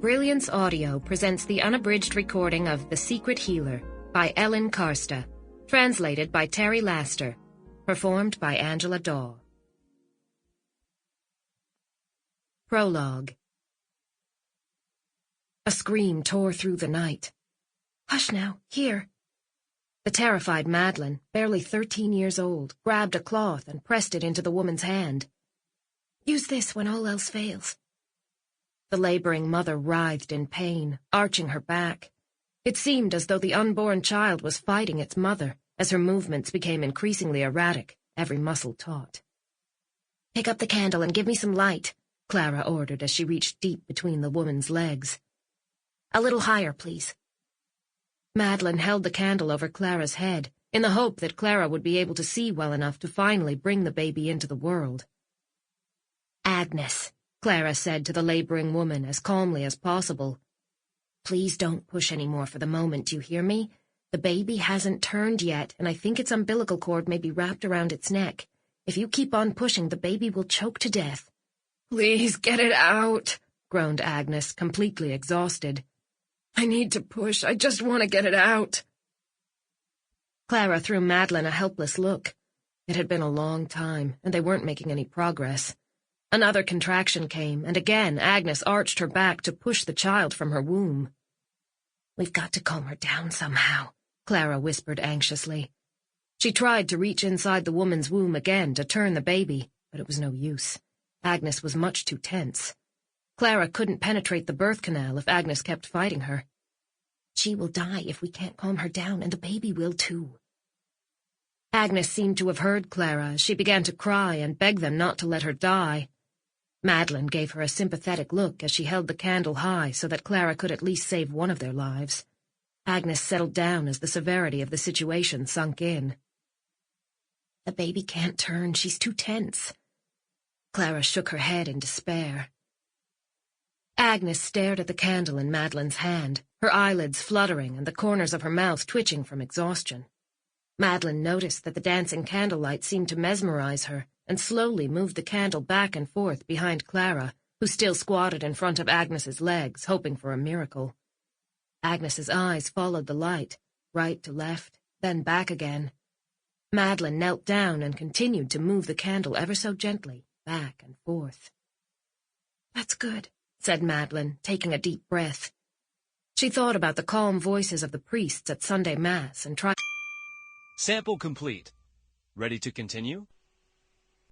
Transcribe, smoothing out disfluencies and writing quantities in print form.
Brilliance Audio presents the unabridged recording of The Secret Healer by Ellin Carsta, translated by Terry Laster, performed by Angela Dawe. Prologue. A scream tore through the night. "Hush now, here." The terrified Madlen, barely 13 years old, grabbed a cloth and pressed it into the woman's hand. "Use this when all else fails." The laboring mother writhed in pain, arching her back. It seemed as though the unborn child was fighting its mother, as her movements became increasingly erratic, every muscle taut. "Pick up the candle and give me some light," Clara ordered as she reached deep between the woman's legs. "A little higher, please." Madlen held the candle over Clara's head, in the hope that Clara would be able to see well enough to finally bring the baby into the world. "Agnes," Clara said to the laboring woman as calmly as possible, "please don't push any more for the moment, do you hear me? The baby hasn't turned yet, and I think its umbilical cord may be wrapped around its neck. If you keep on pushing, the baby will choke to death." "Please get it out," groaned Agnes, completely exhausted. "I need to push. I just want to get it out." Clara threw Madlen a helpless look. It had been a long time, and they weren't making any progress. Another contraction came, and again Agnes arched her back to push the child from her womb. "We've got to calm her down somehow," Clara whispered anxiously. She tried to reach inside the woman's womb again to turn the baby, but it was no use. Agnes was much too tense. Clara couldn't penetrate the birth canal if Agnes kept fighting her. "She will die if we can't calm her down, and the baby will too." Agnes seemed to have heard Clara as she began to cry and beg them not to let her die. Madlen gave her a sympathetic look as she held the candle high so that Clara could at least save one of their lives. Agnes settled down as the severity of the situation sunk in. "The baby can't turn. She's too tense." Clara shook her head in despair. Agnes stared at the candle in Madlen's hand, her eyelids fluttering and the corners of her mouth twitching from exhaustion. Madlen noticed that the dancing candlelight seemed to mesmerize her, and slowly moved the candle back and forth behind Clara, who still squatted in front of Agnes's legs, hoping for a miracle. Agnes's eyes followed the light, right to left, then back again. Madlen knelt down and continued to move the candle ever so gently, back and forth. "That's good," said Madlen, taking a deep breath. She thought about the calm voices of the priests at Sunday Mass and tried. Sample complete. Ready to continue?